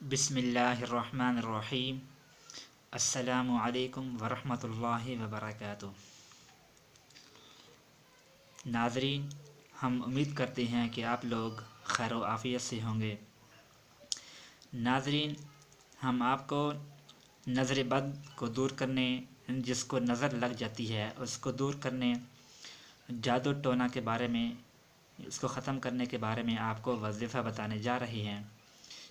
بسم اللہ الرحمن الرحیم۔ السلام علیکم ورحمۃ اللہ وبرکاتہ۔ ناظرین، ہم امید کرتے ہیں کہ آپ لوگ خیر و عافیت سے ہوں گے۔ ناظرین، ہم آپ کو نظر بد کو دور کرنے، جس کو نظر لگ جاتی ہے اس کو دور کرنے، جادو ٹونا کے بارے میں، اس کو ختم کرنے کے بارے میں آپ کو وظیفہ بتانے جا رہے ہیں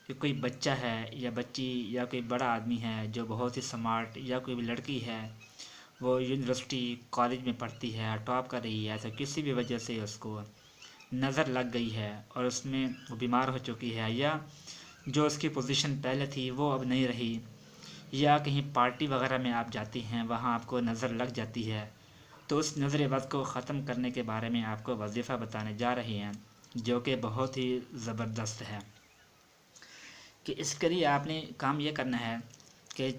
کہ کوئی بچہ ہے یا بچی یا کوئی بڑا آدمی ہے جو بہت ہی سمارٹ، یا کوئی بھی لڑکی ہے وہ یونیورسٹی کالج میں پڑھتی ہے، ٹاپ کر رہی ہے، تو کسی بھی وجہ سے اس کو نظر لگ گئی ہے اور اس میں وہ بیمار ہو چکی ہے، یا جو اس کی پوزیشن پہلے تھی وہ اب نہیں رہی، یا کہیں پارٹی وغیرہ میں آپ جاتی ہیں وہاں آپ کو نظر لگ جاتی ہے، تو اس نظر بد کو ختم کرنے کے بارے میں آپ کو وظیفہ بتانے جا رہے ہیں جو کہ بہت ہی زبردست ہے۔ کہ اس کے لیے آپ نے کام یہ کرنا ہے کہ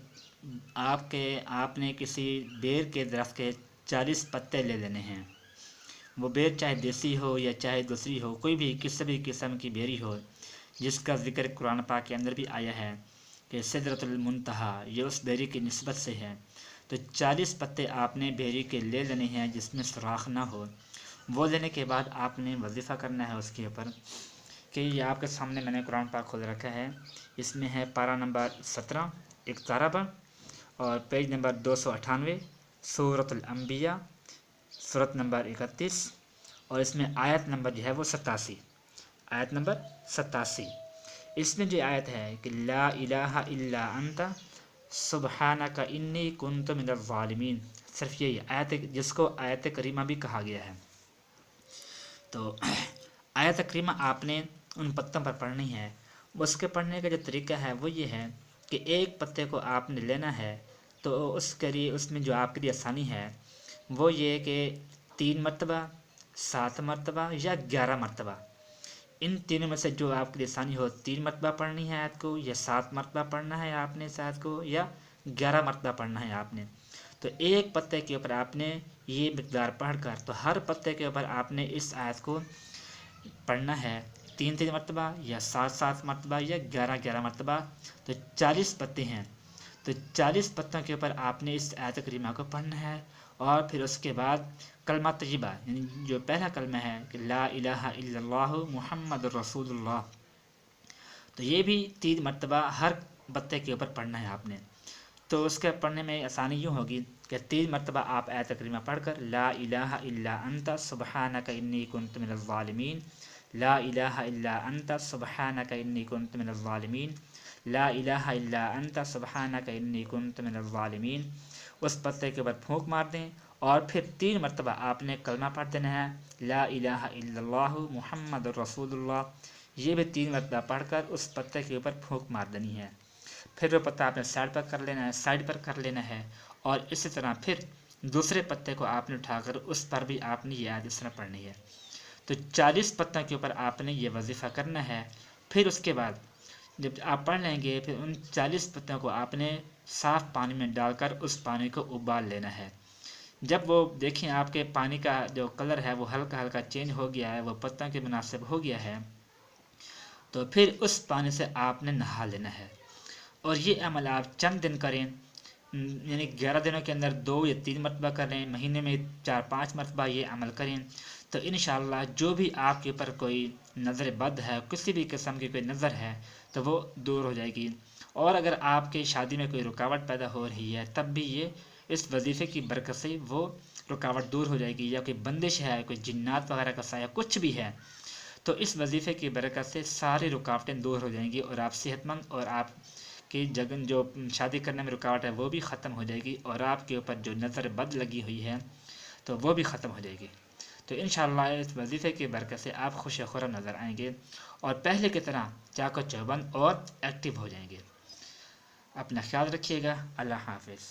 آپ نے کسی بیر کے درخت کے 40 پتے لے لینے ہیں۔ وہ بیر چاہے دیسی ہو یا چاہے دوسری ہو، کوئی بھی کسی بھی قسم کی بیری ہو، جس کا ذکر قرآن پاک کے اندر بھی آیا ہے کہ سدرۃ المنتہا یہ اس بیری کی نسبت سے ہے۔ تو 40 پتے آپ نے بیری کے لے لینے ہیں جس میں سوراخ نہ ہو۔ وہ لینے کے بعد آپ نے وظیفہ کرنا ہے اس کے اوپر کہ یہ آپ کے سامنے میں نے قرآن پاک کھول رکھا ہے، اس میں ہے پارہ نمبر 17 اقترب، اور پیج نمبر 298، سورۃ الانبیاء، سورت نمبر 31، اور اس میں آیت نمبر جو ہے وہ 87، آیت نمبر 87۔ اس میں جو آیت ہے کہ لا الہ الا انت سبحانک انی کنت من الظالمین، صرف یہی آیت جس کو آیت کریمہ بھی کہا گیا ہے۔ تو آیت کریمہ آپ نے ان پتوں پر پڑھنی ہے۔ اس کے پڑھنے کا جو طریقہ ہے وہ یہ ہے کہ ایک پتے کو آپ نے لینا ہے، تو اس کے لیے اس میں جو آپ کے لیے آسانی ہے وہ یہ کہ 3 مرتبہ، 7 مرتبہ یا 11 مرتبہ، ان تینوں میں سے جو آپ کے لیے آسانی ہو، 3 مرتبہ پڑھنی ہے آیت کو، یا 7 مرتبہ پڑھنا ہے آپ نے اس آیت کو، یا 11 مرتبہ پڑھنا ہے آپ نے۔ تو ایک پتے کے اوپر آپ نے یہ مقدار پڑھ کر، تو ہر پتے کے اوپر آپ نے اس آیت کو پڑھنا ہے 3 مرتبہ یا 7 مرتبہ یا 11 مرتبہ۔ تو 40 پتے ہیں، تو 40 پتوں کے اوپر آپ نے اس آیت کریمہ کو پڑھنا ہے، اور پھر اس کے بعد کلمہ طیبہ، یعنی جو پہلا کلمہ ہے کہ لا الہ الا اللہ محمد رسول اللہ، تو یہ بھی 3 مرتبہ ہر پتے کے اوپر پڑھنا ہے آپ نے۔ تو اس کے پڑھنے میں آسانی یوں ہوگی کہ 3 مرتبہ آپ آیت کریمہ پڑھ کر لا الہ الا انت سبحانک انی کنت من الظالمین، لا الہ الا انت سبحانک انی کنت من الظالمین، لا الہ الا انت سبحانک انی کنت من الظالمین، اس پتے کے اوپر پھونک مار دیں، اور پھر 3 مرتبہ آپ نے کلمہ پڑھ دینا ہے لا الہ الا اللہ محمد رسول اللہ، یہ بھی 3 مرتبہ پڑھ کر اس پتے کے اوپر پھونک مار دینی ہے۔ پھر وہ پتہ آپ نے سائڈ پر کر لینا ہے، اور اسی طرح پھر دوسرے پتے کو آپ نے اٹھا کر اس پر بھی آپ نے یہ آیت اس طرح پڑھنی ہے۔ تو 40 پتوں کے اوپر آپ نے یہ وظیفہ کرنا ہے۔ پھر اس کے بعد جب آپ پڑھ لیں گے، پھر ان 40 پتوں کو آپ نے صاف پانی میں ڈال کر اس پانی کو ابال لینا ہے۔ جب وہ دیکھیں آپ کے پانی کا جو کلر ہے وہ ہلکا ہلکا چینج ہو گیا ہے، وہ پتوں کے مناسب ہو گیا ہے، تو پھر اس پانی سے آپ نے نہا لینا ہے۔ اور یہ عمل آپ چند دن کریں، یعنی 11 دنوں کے اندر 2 یا 3 مرتبہ کریں، مہینے میں 4-5 مرتبہ یہ عمل کریں، تو انشاءاللہ جو بھی آپ کے اوپر کوئی نظر بد ہے، کسی بھی قسم کی کوئی نظر ہے، تو وہ دور ہو جائے گی۔ اور اگر آپ کی شادی میں کوئی رکاوٹ پیدا ہو رہی ہے تب بھی یہ اس وظیفے کی برکت سے وہ رکاوٹ دور ہو جائے گی، یا کوئی بندش ہے، کوئی جنات وغیرہ کا سایہ کچھ بھی ہے، تو اس وظیفے کی برکت سے ساری رکاوٹیں دور ہو جائیں گی، اور آپ صحت مند، اور آپ کی جگن جو شادی کرنے میں رکاوٹ ہے وہ بھی ختم ہو جائے گی، اور آپ کے اوپر جو نظر بد لگی ہوئی ہے تو وہ بھی ختم ہو جائے گی۔ تو انشاءاللہ اس وظیفے کی برکت سے آپ خوش خرم نظر آئیں گے، اور پہلے کی طرح چاق و چوبند اور ایکٹیو ہو جائیں گے۔ اپنا خیال رکھیے گا۔ اللہ حافظ۔